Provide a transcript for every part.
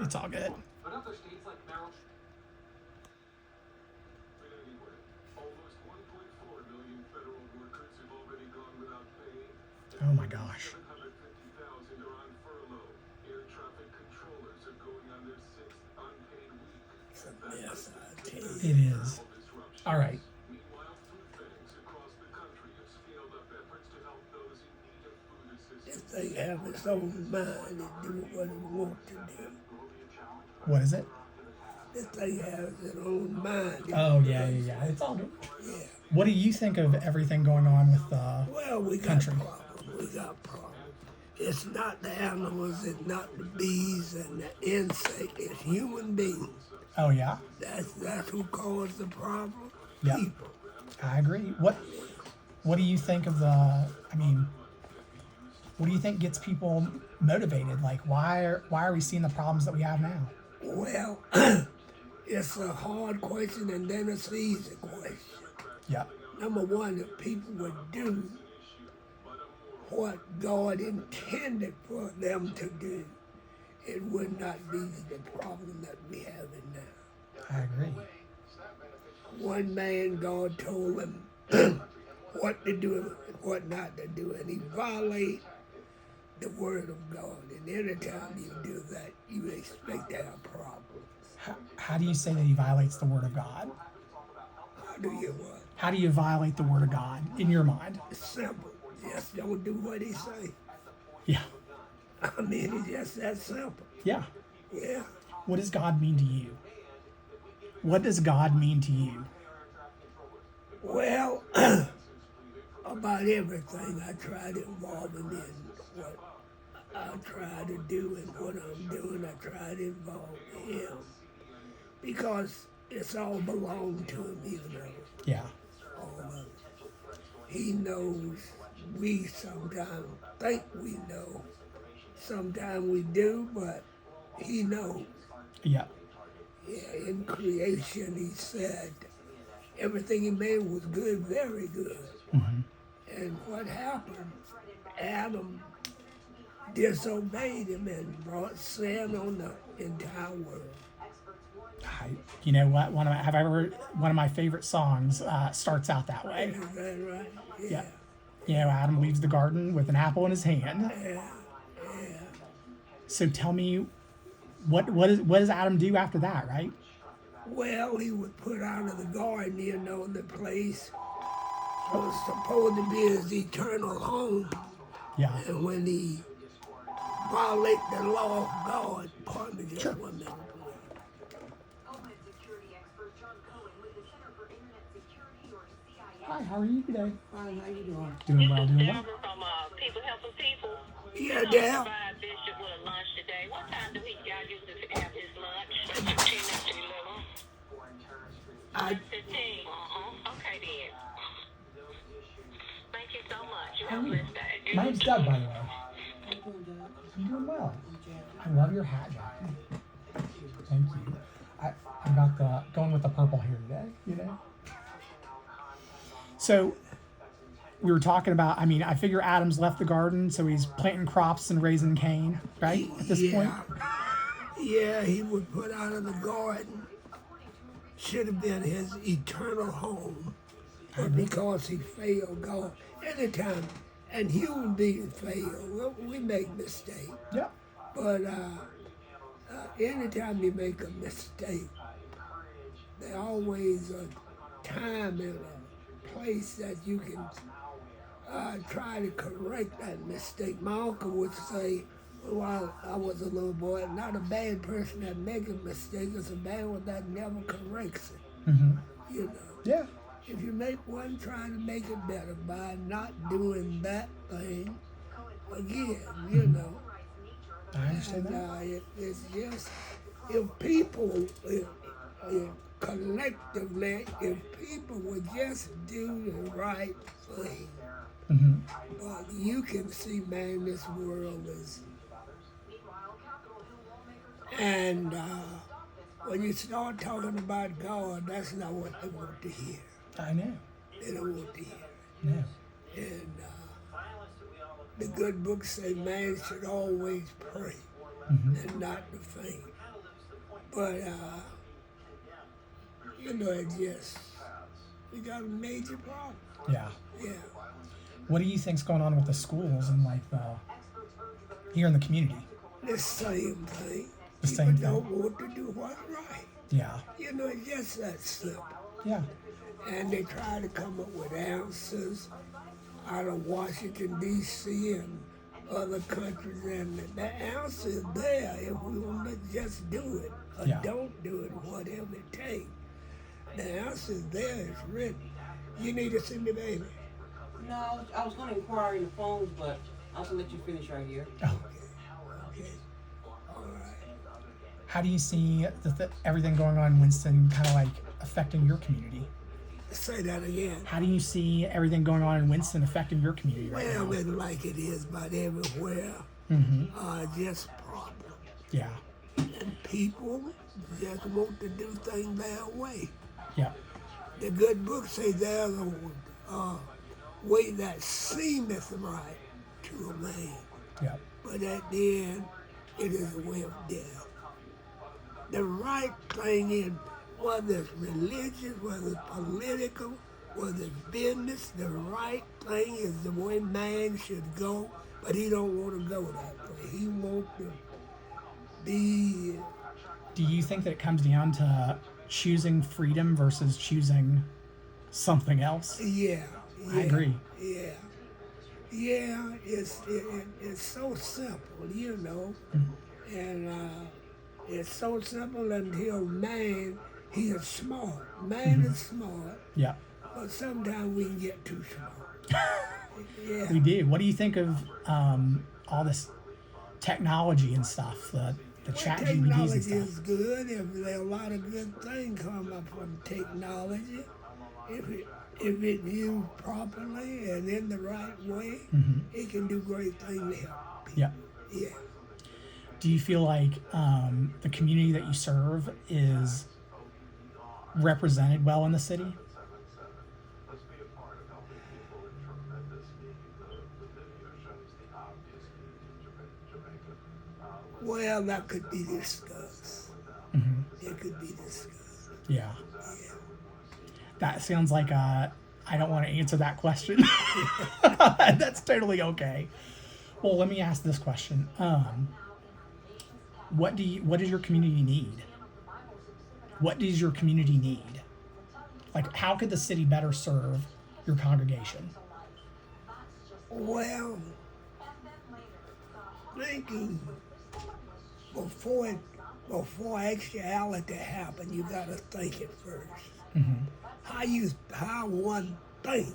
It's all good. But other states like Maryland. Anyway, almost 1.4 million federal workers have already gone without pay. Oh my gosh. 750,000 are on furlough. Air traffic controllers are going on their 6th unpaid week. It's a mess, I tell you. It is. All right. Meanwhile, food banks across the country have scaled up efforts to help those in need of food If assistance. they have its own mind and do what it wants to do. What is it? This thing has its own mind. Oh, yeah. It's all good. Yeah. What do you think of everything going on with Well, we got country? problems. We got problems. It's not the animals, it's not the bees and the insects, it's human beings. Oh, yeah? That's who caused the problem. Yeah. People. I agree. What do you think of what do you think gets people motivated? Like, why are we seeing the problems that we have now? Well, it's a hard question and then it's an easy question. Yeah. Number one, if people would do what God intended for them to do, it would not be the problem that we have in now. I agree. One man, God told him what to do and what not to do, and he violated the word of God. And anytime you do that, you expect to have problems. How do you say that he violates the word of God? How do you what? How do you violate the word of God in your mind? It's simple. Just don't do what he say. Yeah. I mean, it's just that simple. Yeah. Yeah. What does God mean to you? What does God mean to you? Well, about everything I try to involve him in what I try to do and what I'm doing, I try to involve him. Because it's all belong to him, you know, Yeah. all of it. He knows we sometimes think we know. Sometimes we do, but he knows. Yeah. Yeah, in creation, he said everything he made was good, very good. And what happened? Adam disobeyed him and brought sin on the entire world. You know what? One of my favorite songs starts out that way. Is that right? Yeah. You know, Adam leaves the garden with an apple in his hand. Yeah. So tell me, what does Adam do after that? Right? Well, he was put out of the garden, you know, the place was supposed to be his eternal home. Yeah. And when he violated the law of God, pardon me just Sure. 1 minute, Homeland Security expert John Cohen with the Center for Internet Security, or CIA. Hi. How are you today? Fine, how you doing? Doing well. Doing well. Deborah from People Helping People. Yeah, We're Dad. gonna provide Bishop with a lunch today. What time do y'all usually have his lunch? 10 after 11. I 15. Okay then. Thank you so much. You have a blessed day. My name's Doug, by the way. I'm doing well. I love your hat, Jackie. Thank you. I got going with the purple here today, you know? So, we were talking about, I figure Adam's left the garden, so he's planting crops and raising cane, right? At this point? Yeah, he was put out of the garden. Should have been his eternal home. But because he failed God, anytime, and human beings fail, we make mistakes. Yeah. But anytime you make a mistake, there's always a time and a place that you can try to correct that mistake. My uncle would say, while I was a little boy, not a bad person that makes a mistake, it's a bad one that never corrects it. You know. Yeah. If you make one, try to make it better by not doing that thing again, you know. I understand And that. it's just, if people, collectively, if people would just do the right thing, you can see, man, this world is. And when you start talking about God, that's not what they want to hear. I know. They don't want to hear. No. And the good books say man should always pray and not to faint. But you know, we got a major problem. Yeah. Yeah. What do you think's going on with the schools and like the here in the community? The same thing. The People same don't thing. want to do what's right. Yeah. You know, it's just that simple. Yeah. And they try to come up with answers out of Washington, D.C. and other countries, and the answer is there if we want to just do it or Yeah. don't do it, whatever it takes. The answer is there, it's written. You need to see me, baby. No, I was going to inquire in the phones, but I was going to let you finish right here. Oh. Okay. All right. How do you see everything going on in Winston kind of like affecting your community? Say that again. How do you see everything going on in Winston affecting your community right Well, now? it's like it is about everywhere. Mm-hmm. Just problems. Yeah. And people just want to do things their way. Yeah. The good book says there's a way that seemeth right to a man, Yeah. but at the end, it is a way of death. The right thing is, whether it's religious, whether it's political, whether it's business, the right thing is the way man should go, but he don't want to go that way. He wants to be, Do you think that it comes down to choosing freedom versus choosing something else? yeah. I agree. Yeah. Yeah, it's so simple, you know. And it's so simple until man, he is smart. Man is smart, Yeah. but sometimes we can get too smart. Yeah. We do. What do you think of all this technology and stuff? The Well, chat GPTs technology and stuff. is good. If there are a lot of good things come up from technology, if it used properly and in the right way, it can do great things to help people. Yeah. Yeah. Do you feel like the community that you serve is represented well in the city? Let's be a part of helping people in tremendous need. The video shows the obvious need in Jamaica. Well, that could be discussed. It could be discussed. Yeah. That sounds like I don't want to answer that question. That's totally okay. Well, let me ask this question. What does your community need? What does your community need? Like, how could the city better serve your congregation? Well, thinking before actuality happen, you gotta think it first. How one think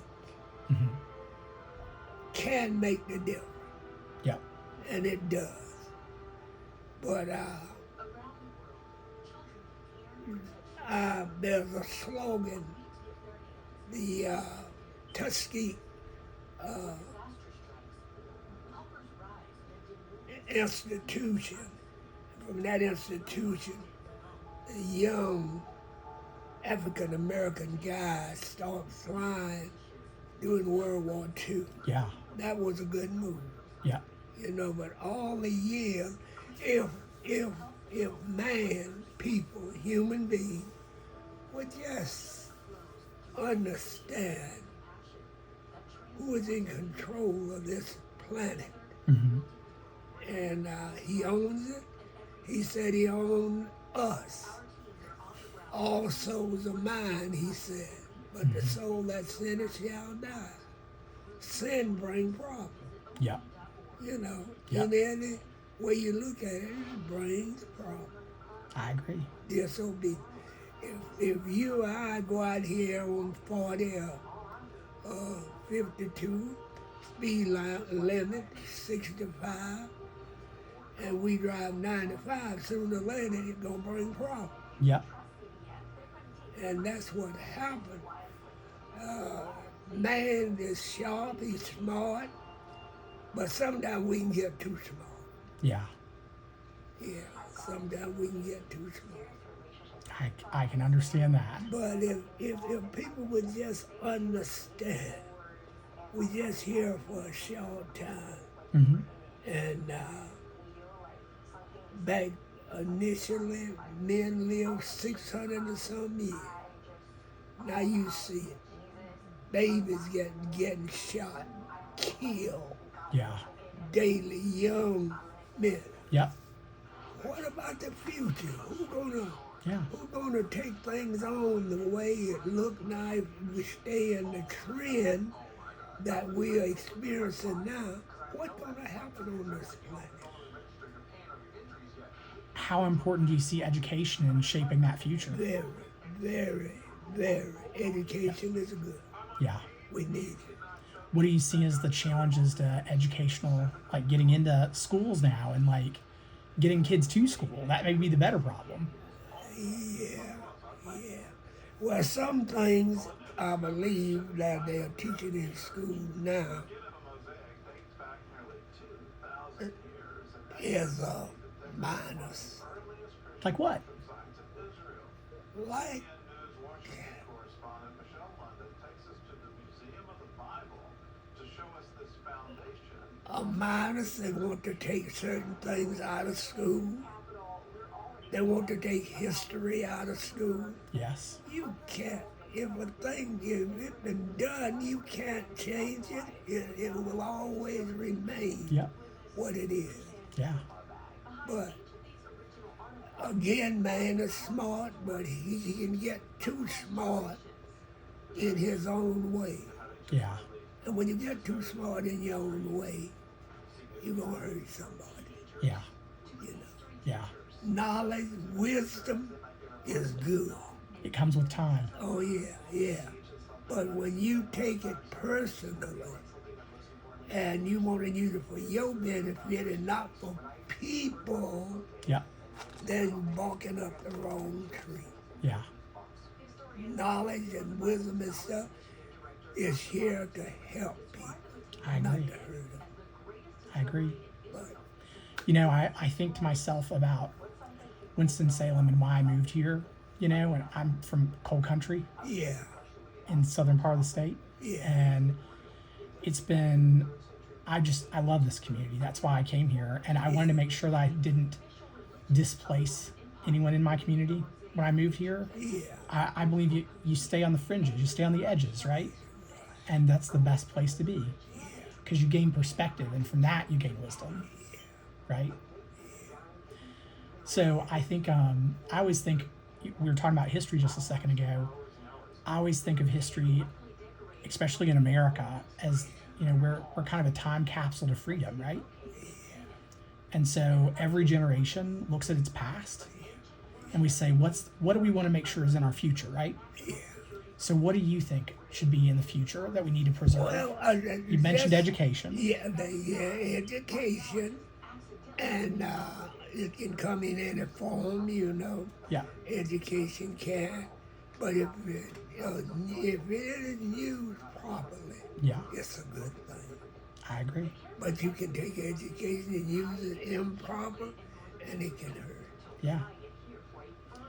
can make the difference, Yeah. and it does. But there's a slogan, the Tuskegee institution. From that institution, the young African American guys start flying during World War II. Yeah. That was a good move, Yeah. you know. But all the years, if man, people, human beings, would just understand who is in control of this planet, and he owns it. He said he owned us. All souls are mine, he said, but the soul that sinneth shall die. Sin brings problems, Yeah. you know. Yeah. In any way you look at it, it brings problems. I agree. Disobedience. If you or I go out here on 40 or 52, speed limit 65, and we drive 95, sooner or later it's gonna bring problems. Yeah. And that's what happened. Man is sharp, he's smart, but sometimes we can get too smart. Yeah. Yeah, sometimes we can get too smart. I can understand that. But if people would just understand, we're just here for a short time. And back initially men lived 600 and some years. Now you see it. Babies getting shot, killed Yeah. daily, young men. Yep. What about the future? Yeah. Who's gonna take things on the way it look now if we stay in the trend that we are experiencing now? What's gonna happen on this planet? How important do you see education in shaping that future? Very, very, very. Education is good. Yeah. We need it. What do you see as the challenges to educational, like getting into schools now and like getting kids to school? That may be the better problem. Yeah. Well, some things I believe that they are teaching in school now is a minus. Like what? Like Correspondent Michelle London takes us to the Museum of the Bible to show us this foundation. a minus, they want to take certain things out of school. They want to take history out of school. Yes. You can't. If a thing has been done, you can't change it. It will always remain Yep. what it is. Yeah. But again, man is smart, but he can get too smart in his own way. Yeah. And when you get too smart in your own way, you're gonna hurt somebody. Yeah. You know, Yeah. knowledge, wisdom is good. It comes with time. Oh yeah. But when you take it personally and you want to use it for your benefit and not for people, Yeah. then you're barking up the wrong tree. Yeah. Knowledge and wisdom and stuff is here to help people, I not agree. to hurt them. I agree. But You know, I think to myself about Winston-Salem and why I moved here, you know, and I'm from coal country yeah, in southern part of the state. Yeah. And it's been, I love this community. That's why I came here. And I wanted to make sure that I didn't displace anyone in my community when I moved here. yeah, I believe you stay on the fringes, you stay on the edges, right? And that's the best place to be because you gain perspective, and from that you gain wisdom, right? So I think I always think, we were talking about history just a second ago. I always think of history, especially in America, as, you know, we're kind of a time capsule to freedom, right? And so every generation looks at its past and we say, what do we want to make sure is in our future, right? So what do you think should be in the future that we need to preserve? Well, You mentioned just- education. Yeah, education, and it can come in any form, you know. Yeah. Education can, but if it is used properly, Yeah. it's a good thing. I agree. But you can take education and use it improper, and it can hurt. Yeah.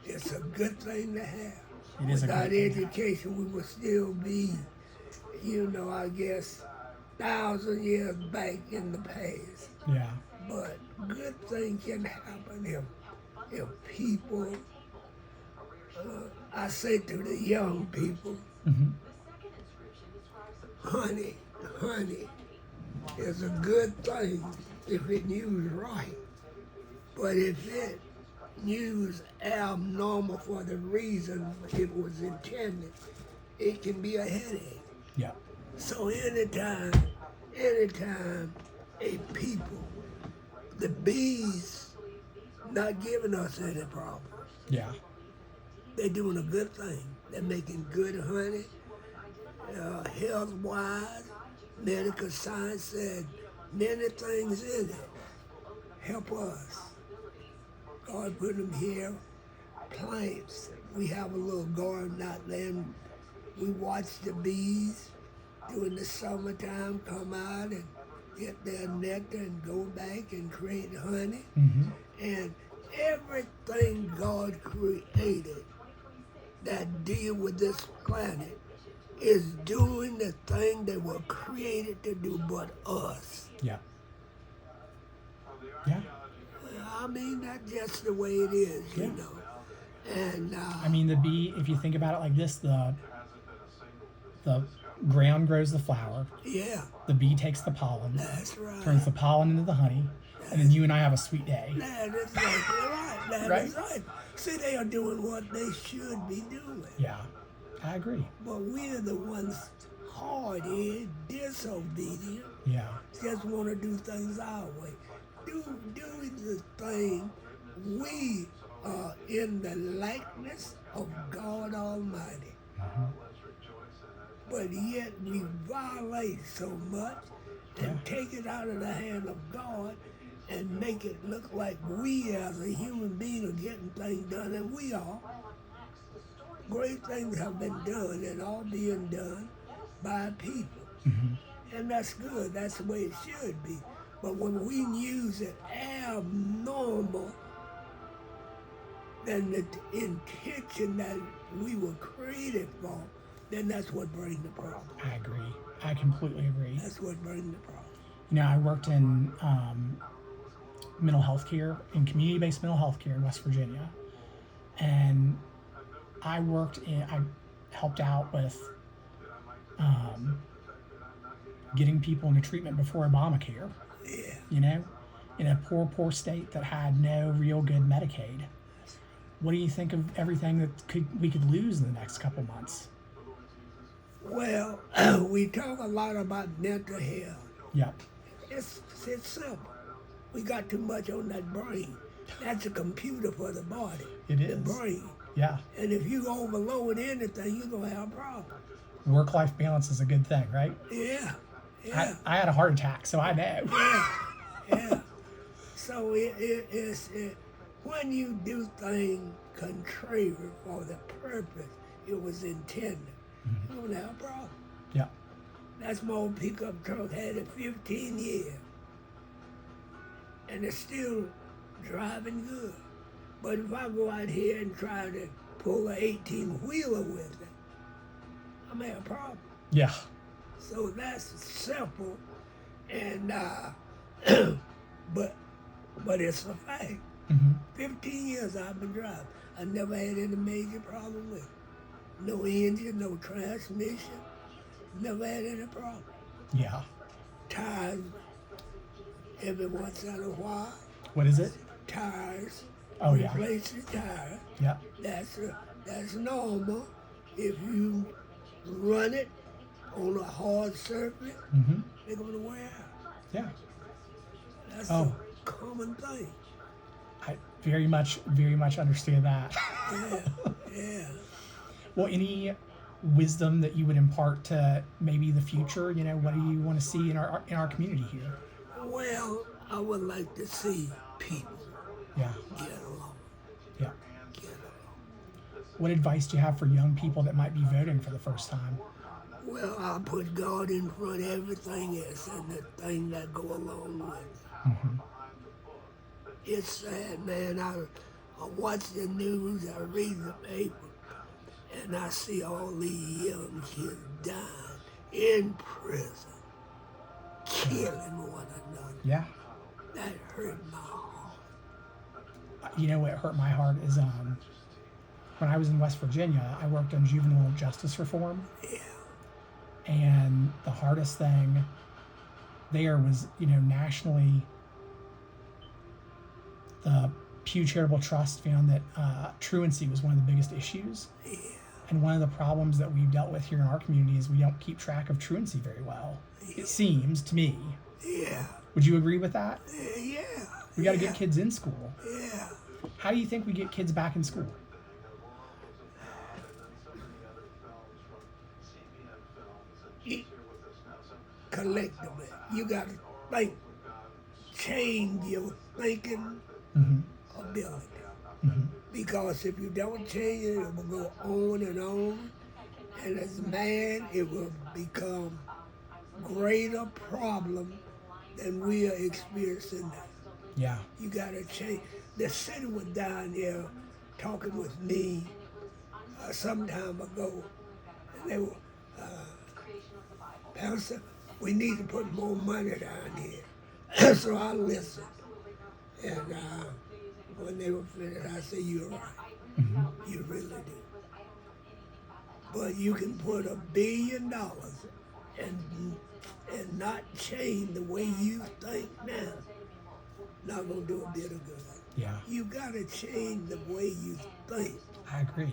It's a good thing to have. It is a Without great thing. education, we would still be, you know, I guess, 1,000 years back in the past. Yeah. But good things can happen if people, I say to the young people, Hmm. honey is a good thing if it used right. But if it used abnormal for the reason it was intended, it can be a headache. Yeah. So anytime a people, the bees not giving us any problem. Yeah. They're doing a good thing. They're making good honey, health-wise. Medical science said many things in it help us. God put them here. Plants. We have a little garden out there, and we watch the bees during the summertime come out and get their nectar and go back and create honey. Hmm. And everything God created that deal with this planet is doing the thing they were created to do, but us. Yeah. Yeah. I mean, that's just the way it is, you Yeah. know. And I mean, the bee, if you think about it like this, the ground grows the flower, yeah, the bee takes the pollen, that's right. turns the pollen into the honey, and then you and I have a sweet day. That is exactly right. That Right? is right. See, they are doing what they should be doing. Yeah, I agree. But we're the ones hard-headed, disobedient, Yeah, just want to do things our way. Do the thing. We are in the likeness of God Almighty. But yet we violate so much and take it out of the hand of God and make it look like we as a human being are getting things done, and we are. Great things have been done and all being done by people. And that's good. That's the way it should be. But when we use it abnormal, then the intention that we were created for, then that's what brings the problem. I agree. I completely agree. That's what brings the problem. You know, I worked in mental health care, in community-based mental health care in West Virginia, and I helped out with getting people into treatment before Obamacare. Yeah. You know, in a poor state that had no real good Medicaid. What do you think of everything that we could lose in the next couple months? Well, we talk a lot about mental health. Yep. It's simple. We got too much on that brain. That's a computer for the body. It The is. brain. Yeah. And if you overload anything, you're going to have a problem. Work-life balance is a good thing, right? Yeah. Yeah. I had a heart attack, so I know. Yeah. So it's when you do things contrary for the purpose it was intended, you're going to have a problem. Yeah. That's my old pickup truck, had it 15 years. And it's still driving good. But if I go out here and try to pull an 18-wheeler with it, I'm going to have a problem. Yeah. So that's simple, and but it's a fact. 15 years I've been driving. I never had any major problem with it. No engine, no transmission. Never had any problem. Yeah. Tires every once in a while. What is it? Tires. Oh, yeah. Replace the tire. Yeah. That's normal. If you run it on a hard surface, they're gonna wear out. Yeah. That's Oh. a common thing. I very much understand that. Yeah. Well, any wisdom that you would impart to maybe the future? You know, what do you want to see in our community here? Well, I would like to see people Yeah. get along. Yeah. Get along. What advice do you have for young people that might be voting for the first time? Well, I put God in front of everything else and the thing that go along with it. It's sad, man. I watch the news, I read the paper, and I see all these young kids dying in prison, killing one another. Yeah. That hurt my heart. You know what hurt my heart is when I was in West Virginia, I worked on juvenile justice reform. Yeah. And the hardest thing there was, you know, nationally, the Pew Charitable Trust found that truancy was one of the biggest issues. Yeah. And one of the problems that we've dealt with here in our community is we don't keep track of truancy very well. It seems to me. Yeah. Would you agree with that? Yeah. We got to get kids in school. Yeah. How do you think we get kids back in school? Collectively, you got to think, change your thinking ability. Because if you don't change it, it will go on, and as man, it will become greater problem than we are experiencing now. Yeah. You got to change. The city was down there talking with me some time ago, and they were, Pastor, we need to put more money down here. So I listened, and When they were finished, I said, "You're right. Mm-hmm. You really do." But you can put $1 billion and not change the way you think now. Not gonna do a bit of good. Yeah, You gotta change the way you think. I agree.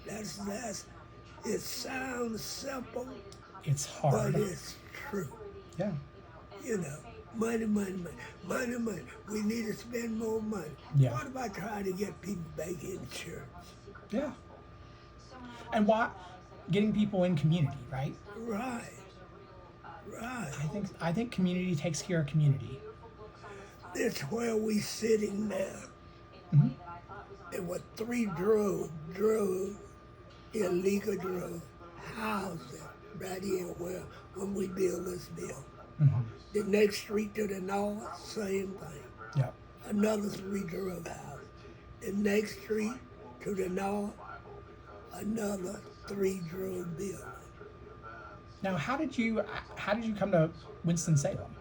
That's it sounds simple, It's but hard. it's true. Yeah, You know, money, money, money, money, money. We need to spend more money. Yeah. What about trying to get people back in church? yeah. And why getting people in community, right? Right. Right. I think community takes care of community. That's where we sitting now. Mhm. There were 3 illegal drug housing right here when we build this building. Mhm. The next street to the north, same thing. Yep. Another 3 drug houses. The next street to the north, another 3 drug buildings. Now, how did you come to Winston Salem?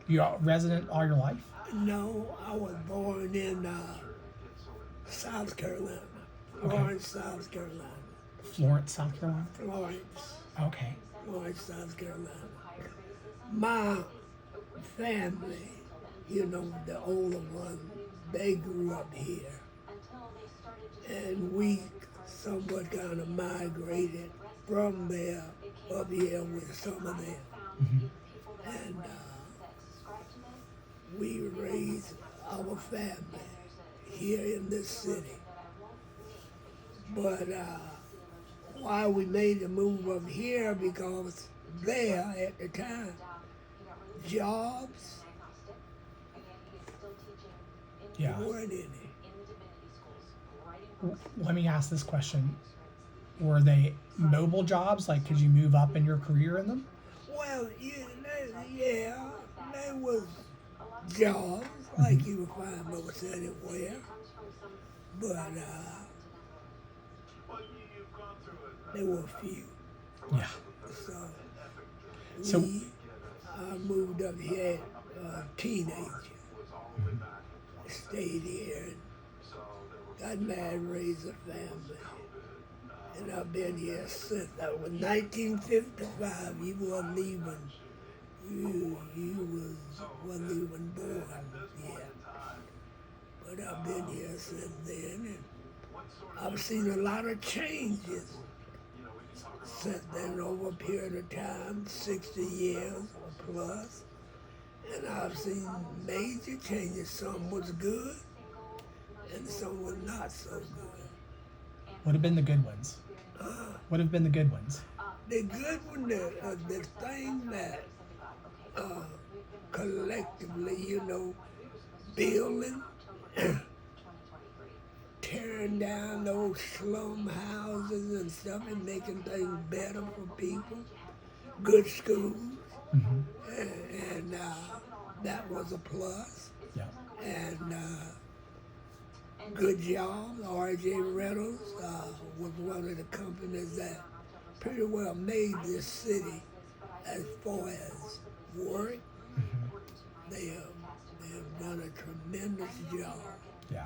You a resident all your life? No, I was born in South Carolina, Okay. Florence, South Carolina. Florence, South Carolina. Florence, Okay. Florence, South Carolina. My family, you know, the older one, they grew up here. And we somewhat kind of migrated from there up here with some of them. Mm-hmm. And we raised our family here in this city. But why we made the move up here, because there at the time, jobs Yeah. weren't any. Let me ask this question: were they mobile jobs? Like, could you move up in your career in them? Well, yeah, there was jobs like you would find most anywhere, but there were few. Yeah. So- I moved up here as a teenager, stayed here, and got married, raised a family. And I've been here since. That was 1955. You wasn't even, wasn't even born yet. But I've been here since then, and I've seen a lot of changes since then over a period of time, 60 years or plus. And I've seen major changes. Some was good, and some was not so good. What have been the good ones? What have been the good ones? The good one, the thing that collectively, you know, building, tearing down those slum houses and stuff and making things better for people, good schools, Mm-hmm. and that was a plus. Yeah. And good jobs. R.J. Reynolds was one of the companies that pretty well made this city as far as work. Mm-hmm. They have done a tremendous job Yeah.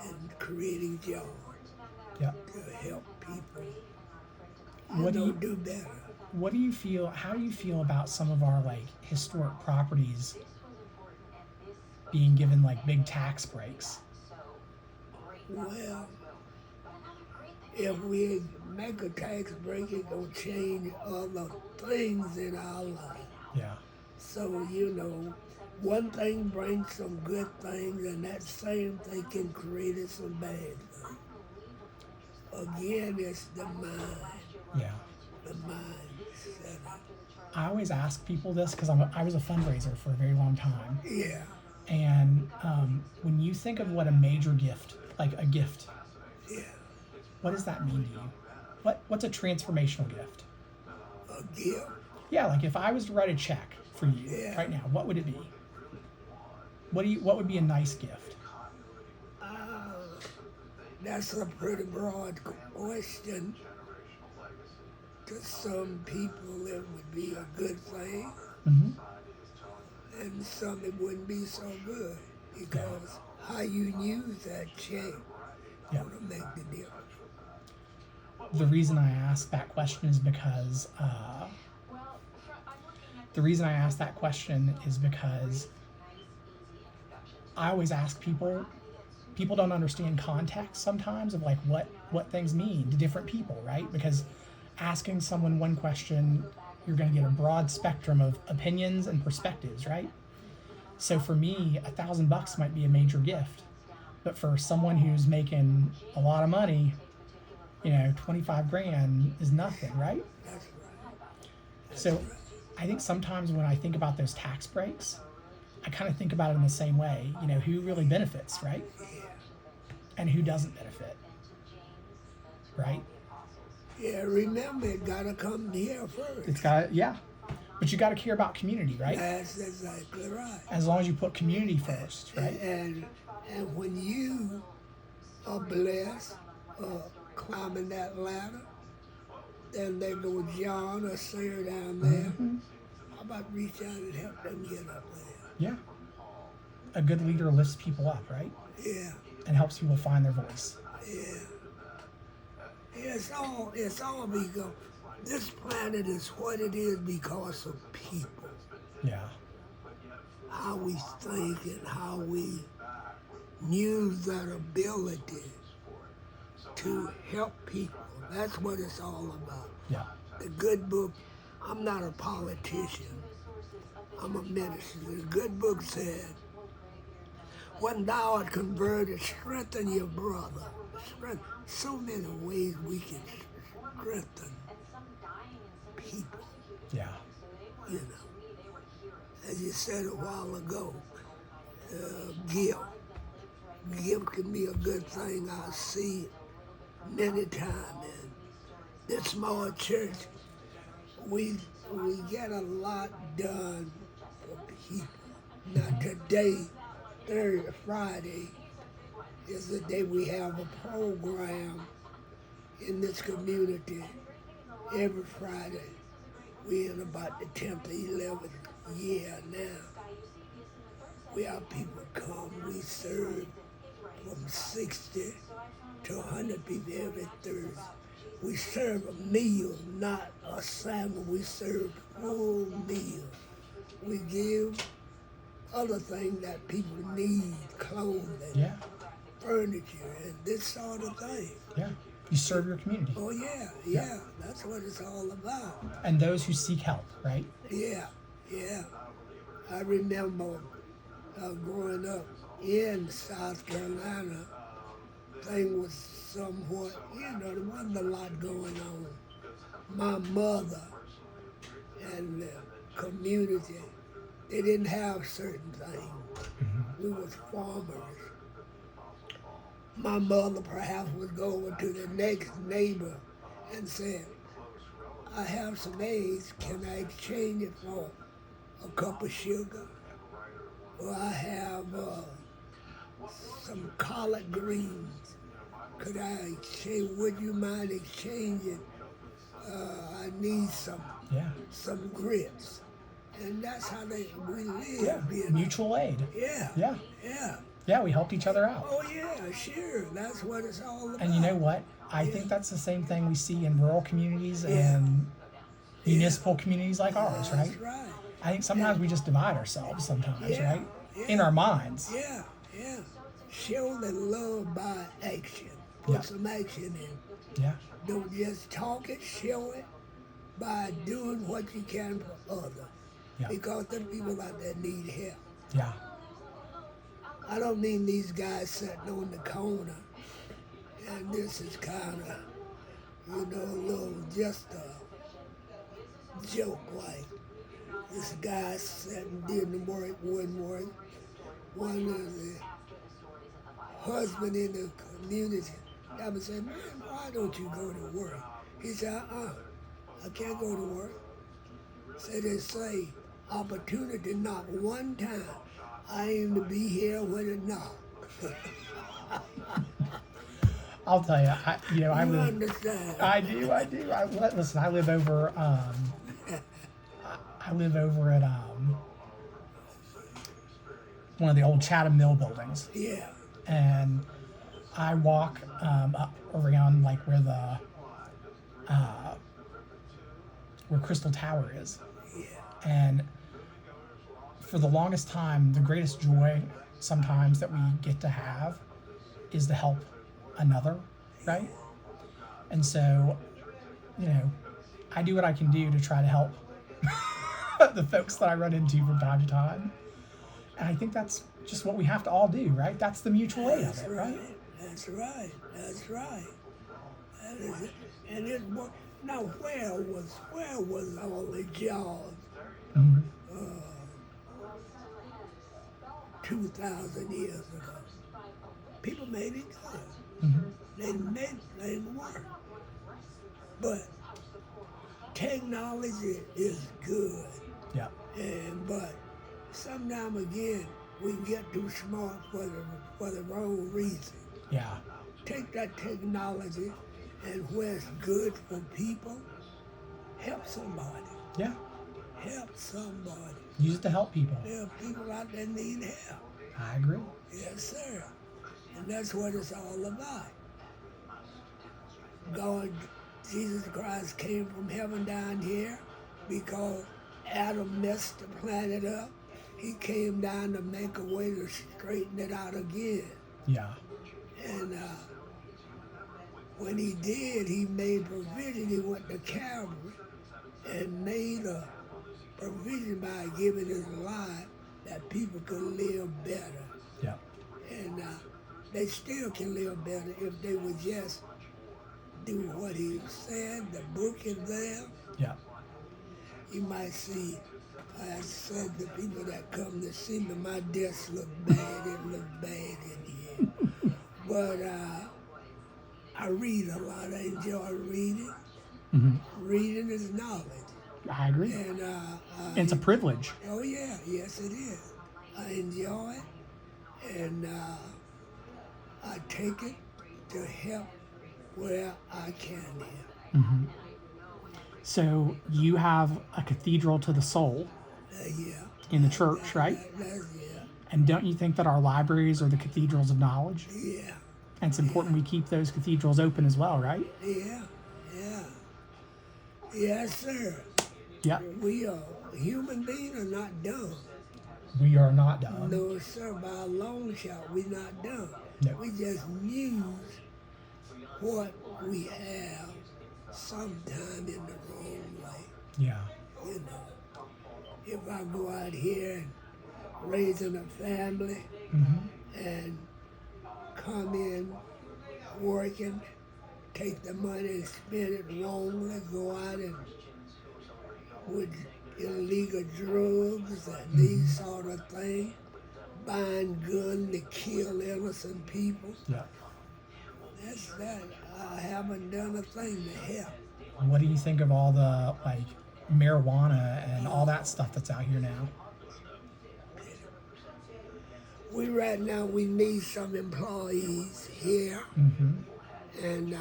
in creating jobs Yeah. to help people What do you do better. What do you feel? How do you feel about some of our like historic properties being given like big tax breaks? Well, if we make a tax break, it gonna change other things in our life. Yeah. So, you know, one thing brings some good things, and that same thing can create some bad things. Again, it's the mind, Yeah. the mindset. I always ask people this because I was a fundraiser for a very long time, Yeah, and when you think of what a major gift, like a gift, yeah, what does that mean to you? What's a transformational gift? a gift. Yeah, like if I was to write a check for you Yeah. right now, what would it be? What would be a nice gift? That's a pretty broad question. To some people, it would be a good thing, Mm-hmm. and some it wouldn't be so good. because how you use that check Yeah. gonna make the difference. The reason I asked that question is because I always ask people. People don't understand context sometimes of like what things mean to different people, right? Because asking someone one question, you're going to get a broad spectrum of opinions and perspectives, right? So for me, $1,000 might be a major gift, but for someone who's making a lot of money, 25 grand is nothing, right? That's right. So I think sometimes when I think about those tax breaks, I kind of think about it in the same way. Who really benefits, right? And who doesn't benefit, right? Yeah, remember it gotta come here first. It's got, yeah. But you got to care about community, right? That's exactly right. As long as you put community first, right? And when you are blessed, climbing that ladder, then there goes John or Sarah down there. How about reach out and help them get up there? Yeah. A good leader lifts people up, right? Yeah, And helps people find their voice. yeah. It's all because this planet is what it is because of people. Yeah. How we think and how we use that ability to help people. That's what it's all about. Yeah. The good book, I'm not a politician, I'm a minister. The good book said, when thou art converted, strengthen your brother. So many ways we can strengthen people, Yeah. As you said a while ago, give. Give can be a good thing. I see many times in this small church, we get a lot done for people. Now today, Friday, is the day we have a program in this community every Friday. We're in about the 10th or 11th year now. We have people come, we serve from 60 to 100 people every Thursday. We serve a meal, not a sandwich. We serve full meal. We give other things that people need, clothing, Yeah. furniture, and this sort of thing. Yeah. You serve your community. Oh yeah, that's what it's all about. And those who seek help, right? Yeah. I remember growing up in South Carolina, thing was somewhat, there wasn't a lot going on. My mother and the community, they didn't have certain things. We was farmers. My mother perhaps would go over to the next neighbor and say, I have some eggs, can I exchange it for a cup of sugar? Or I have some collard greens. Could I exchange, would you mind exchanging? I need some grits. And that's how we live. Yeah. Mutual aid. Yeah. Yeah. Yeah. Yeah, we helped each other out. Oh yeah, sure. That's what it's all about. And you know what? I think that's the same thing we see in rural communities and municipal communities like ours, right? That's right. I think sometimes we just divide ourselves sometimes, Yeah, right? yeah. In our minds. Yeah. Show the love by action. Put some action in. Yeah. Don't just talk it, show it by doing what you can for others. Yeah. Because there are people out there need help. Yeah. I don't mean these guys sitting on the corner, and this is kind of, a little just a joke like. This guy sitting didn't work, wouldn't work. One of the husband in the community, I would say, man, why don't you go to work? He said, I can't go to work. So they say, opportunity knock one time. I aim to be here when it knock. I'll tell you, I You live. understand? I do. Listen, I live over. I live over at one of the old Chatham Mill buildings, Yeah. and I walk up around like where the where Crystal Tower is, Yeah. and for the longest time, the greatest joy sometimes that we get to have is to help another, right? And so, you know, I do what I can do to try to help the folks that I run into from time to time. And I think that's just what we have to all do, right? That's the mutual aid of That's it, right? right. That's right. That's right. That is it. And it was now where was all the jobs Mhm. 2,000 years ago? People made it good. Mhm. They made things work. But technology is good. Yeah. But sometime again we get too smart for the wrong reason. Yeah. Take that technology and where it's good for people, help somebody. Yeah. Help somebody. Use it to help people. There are people out there need help. I agree. Yes, sir. And that's what it's all about. God, Jesus Christ came from heaven down here because Adam messed the planet up. He came down to make a way to straighten it out again. Yeah. And when he did, he made provision. He went to Calvary and made a provision by giving his life that people could live better. Yeah. And they still can live better if they would just do what he said. The book is there. Yeah. You might see, I said, the people that come to see me, my desk look bad. It look bad in here. But I read a lot. I enjoy reading. Mhm. Reading is knowledge. I agree. And And it's a privilege. oh yeah, yes it is. I enjoy it, and I take it to help where I can help. Mhm. So you have a cathedral to the soul Yeah. in the church, right? That's, And don't you think that our libraries are the cathedrals of knowledge? yeah. And it's important we keep those cathedrals open as well, right? Yeah. Yeah. Yes, sir. Yeah. We are human beings are not dumb. We are not dumb. No, sir. By a long shot, we're not dumb. No. We just use what we have sometime in the wrong way. Yeah. You know, if I go out here and raising a family Mhm. and come in working, take the money and spend it wrongly, go out and with illegal drugs and these sort of things, buying guns to kill innocent people. Yeah. That's that. I haven't done a thing to help. What do you think of all the like marijuana and all that stuff that's out here now? We right now we need some employees here, Mm-hmm. and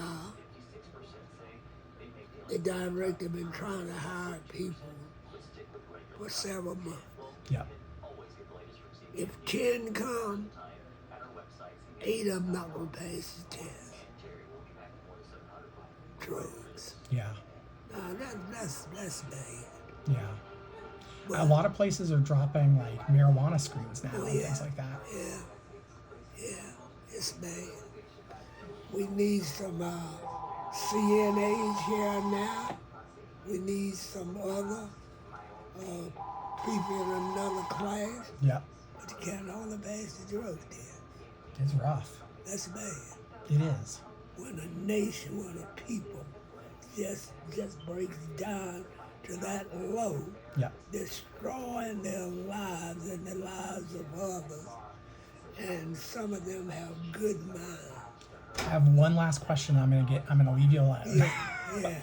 the director been trying to hire people for several months. Yeah. If 10 come, 8 of them not gonna pass the test. Drugs. Yeah. That's bad. Yeah. A lot of places are dropping like marijuana screens now Oh, and yeah. things like that. Yeah, it's bad. We need some CNAs here now. We need some other people in another class, Yeah. but you can't only pass the drug test. It's rough. That's bad. It is. When a nation, when a people just breaks down to that low, Yeah. destroying their lives and the lives of others, and some of them have good minds. I have one last question. I'm gonna leave you alone. Yeah.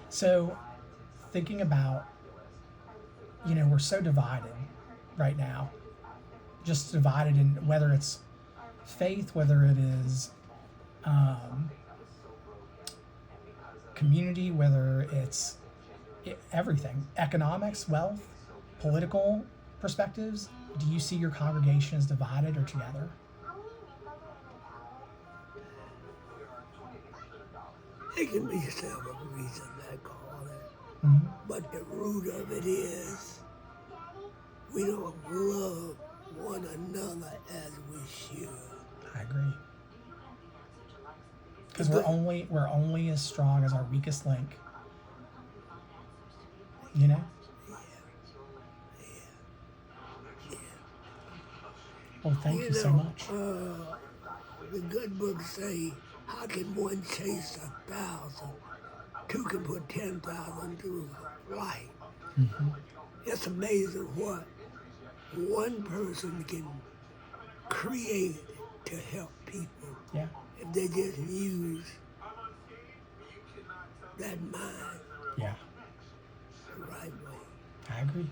So, thinking about, we're so divided right now. Just divided in whether it's faith, whether it is community, whether it's everything, economics, wealth, political perspectives, do you see your congregation as divided or together? It can be several reasons I call it, Mm-hmm. but the root of it is we don't love one another as we should. I agree. Because we're only as strong as our weakest link. You know? Well, thank you so much. The good books say, how can one chase 1,000? Two can put 10,000 through life. Mm-hmm. It's amazing what one person can create to help people Yeah. if they just use that mind Yeah. the right way. I agree.